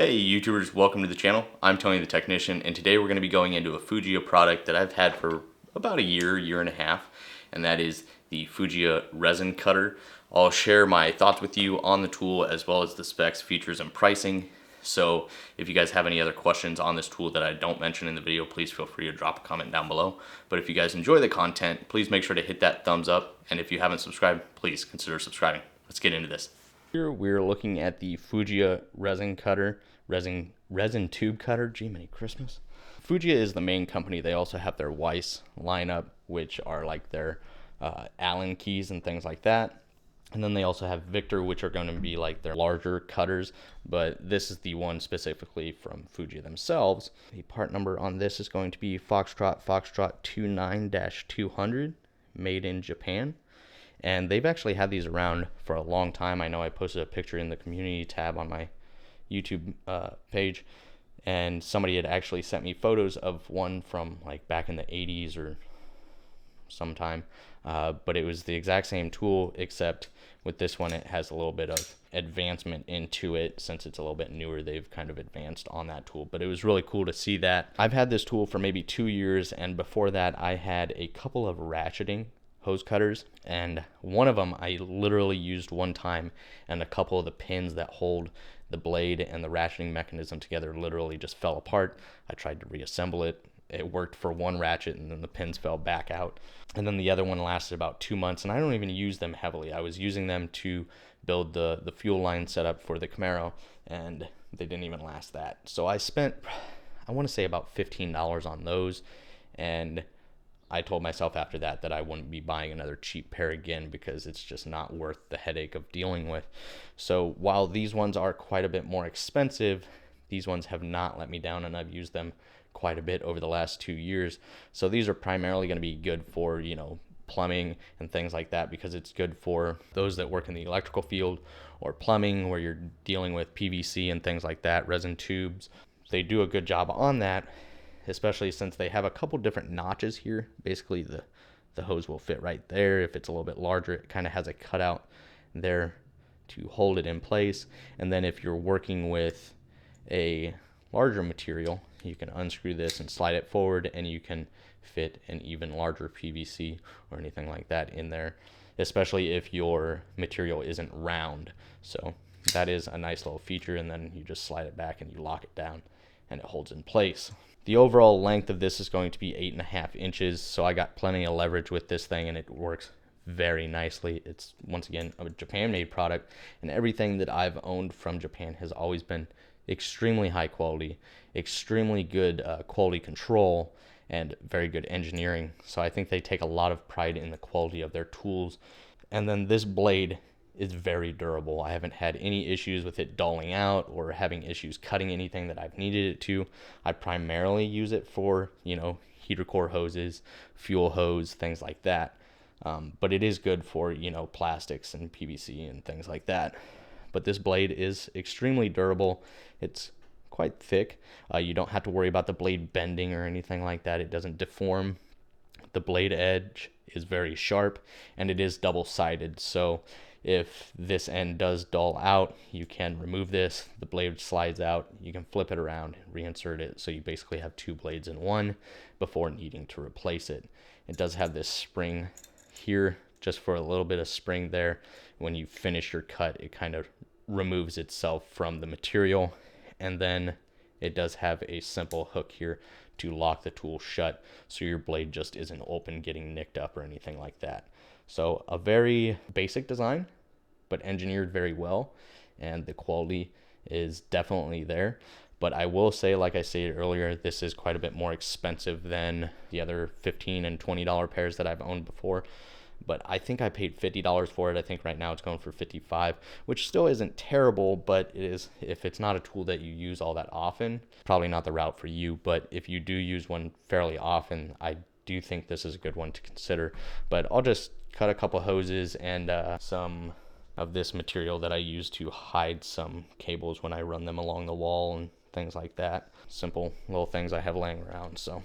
Hey YouTubers, welcome to the channel. I'm Tony the Technician, and today we're going to be going into a Fujiya product that I've had for about a year and a half, and that is the Fujiya Resin Cutter. I'll share my thoughts with you on the tool as well as the specs, features, and pricing. So if you guys have any other questions on this tool that I don't mention in the video, please feel free to drop a comment down below. But if you guys enjoy the content, please make sure to hit that thumbs up, and if you haven't subscribed, please consider subscribing. Let's get into this. Here we're looking at the Fujiya resin cutter, resin tube cutter. Gee, Merry Christmas. Fujiya is the main company. They also have their Weiss lineup, which are like their Allen keys and things like that. And then they also have Victor, which are going to be like their larger cutters, but this is the one specifically from Fujiya themselves. The part number on this is going to be Foxtrot 29-200, made in Japan. And they've actually had these around for a long time. I know I posted a picture in the community tab on my YouTube page, and somebody had actually sent me photos of one from like back in the 80s or sometime. But it was the exact same tool, except with this one it has a little bit of advancement into it. Since it's a little bit newer, they've kind of advanced on that tool, but it was really cool to see that. I've had this tool for maybe 2 years, and before that I had a couple of ratcheting hose cutters, and one of them I literally used one time, and a couple of the pins that hold the blade and the ratcheting mechanism together literally just fell apart. I tried to reassemble it. It worked for one ratchet, and then the pins fell back out. And then the other one lasted about 2 months, and I don't even use them heavily. I was using them to build the fuel line setup for the Camaro, and they didn't even last that. So I spent, I want to say, about $15 on those, and I told myself after that that I wouldn't be buying another cheap pair again because it's just not worth the headache of dealing with. So while these ones are quite a bit more expensive, these ones have not let me down, and I've used them quite a bit over the last 2 years. So these are primarily going to be good for, plumbing and things like that, because it's good for those that work in the electrical field or plumbing where you're dealing with PVC and things like that, resin tubes. They do a good job on that, especially since they have a couple different notches here. Basically the hose will fit right there. If it's a little bit larger, it kind of has a cutout there to hold it in place. And then if you're working with a larger material, you can unscrew this and slide it forward, and you can fit an even larger PVC or anything like that in there, especially if your material isn't round. So that is a nice little feature, and then you just slide it back and you lock it down and it holds in place. The overall length of this is going to be 8.5 inches, so I got plenty of leverage with this thing, and it works very nicely. It's, once again, a Japan-made product, and everything that I've owned from Japan has always been extremely high quality, extremely good quality control, and very good engineering. So I think they take a lot of pride in the quality of their tools. And then this blade is very durable. I haven't had any issues with it dulling out or having issues cutting anything that I've needed it to. I primarily use it for, heater core hoses, fuel hose, things like that. But it is good for, plastics and PVC and things like that. But this blade is extremely durable. It's quite thick. You don't have to worry about the blade bending or anything like that. It doesn't deform. The blade edge is very sharp, and it is double-sided. So if this end does dull out, you can remove this. The blade slides out. You can flip it around, reinsert it. So you basically have two blades in one before needing to replace it. It does have this spring here just for a little bit of spring there. When you finish your cut, it kind of removes itself from the material. And then it does have a simple hook here to lock the tool shut, so your blade just isn't open, getting nicked up or anything like that. So a very basic design, but engineered very well, and the quality is definitely there. But I will say, like I said earlier, this is quite a bit more expensive than the other $15 and $20 pairs that I've owned before. But I think I paid $50 for it. I think right now it's going for $55, which still isn't terrible, but it is, if it's not a tool that you use all that often, probably not the route for you. But if you do use one fairly often, I do think this is a good one to consider. But I'll just cut a couple hoses and some of this material that I use to hide some cables when I run them along the wall and things like that. Simple little things I have laying around. So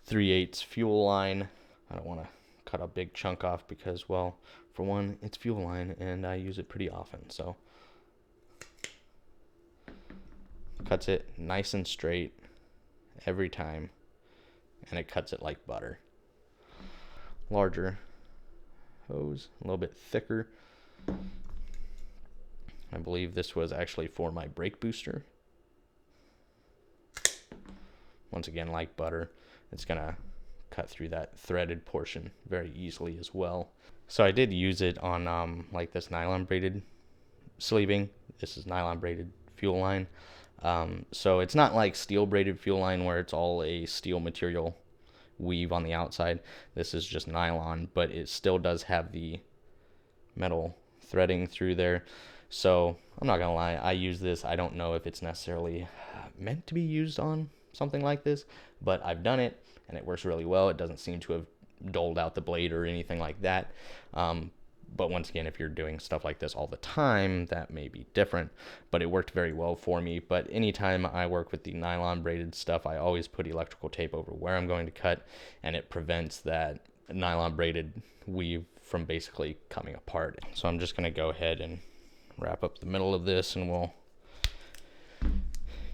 3/8 fuel line. I don't want to cut a big chunk off because, well, for one, it's fuel line and I use it pretty often. So Cuts it nice and straight every time, and it cuts it like butter. Larger hose, a little bit thicker. I believe this was actually for my brake booster. Once again, like butter, it's gonna cut through that threaded portion very easily as well. So I did use it on like this nylon braided sleeving. This is nylon braided fuel line. So it's not like steel braided fuel line where it's all a steel material weave on the outside. This is just nylon, but it still does have the metal threading through there. So I'm not gonna lie, I use this. I don't know if it's necessarily meant to be used on something like this, but I've done it and it works really well. It doesn't seem to have doled out the blade or anything like that. But once again, if you're doing stuff like this all the time, that may be different, but it worked very well for me. But anytime I work with the nylon braided stuff, I always put electrical tape over where I'm going to cut, and it prevents that nylon braided weave from basically coming apart. So I'm just going to go ahead and wrap up the middle of this, and we'll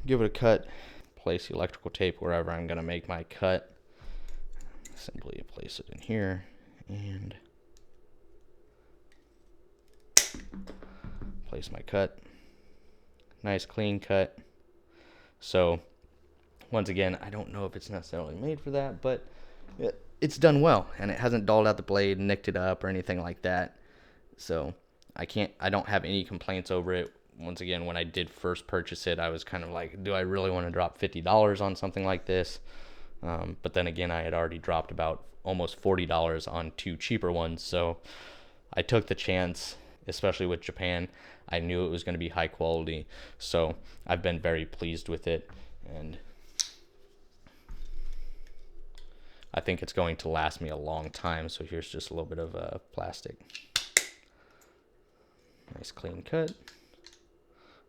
give it a cut. Place the electrical tape wherever I'm going to make my cut. Simply place it in here and place my cut. Nice clean cut. So once again, I don't know if it's necessarily made for that, but it's done well, and it hasn't dulled out the blade, nicked it up, or anything like that. So I don't have any complaints over it. Once again, when I did first purchase it, I was kind of like, do I really want to drop $50 on something like this? But then again, I had already dropped about almost $40 on two cheaper ones. So I took the chance, especially with Japan. I knew it was going to be high quality. So I've been very pleased with it. And I think it's going to last me a long time. So here's just a little bit of plastic. Nice clean cut.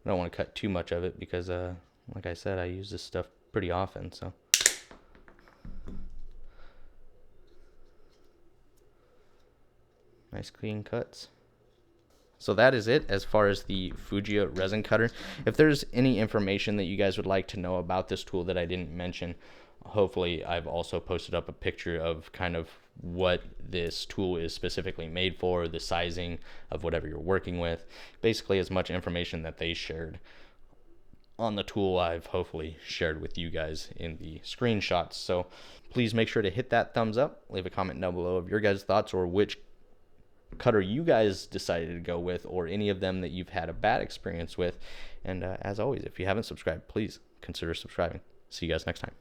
I don't want to cut too much of it because, like I said, I use this stuff pretty often. So nice clean cuts. So that is it as far as the Fujiya resin cutter. If there's any information that you guys would like to know about this tool that I didn't mention, hopefully I've also posted up a picture of kind of what this tool is specifically made for, the sizing of whatever you're working with. Basically as much information that they shared on the tool, I've hopefully shared with you guys in the screenshots. So please make sure to hit that thumbs up, leave a comment down below of your guys' thoughts or which cutter you guys decided to go with, or any of them that you've had a bad experience with. And as always, if you haven't subscribed, please consider subscribing. See you guys next time.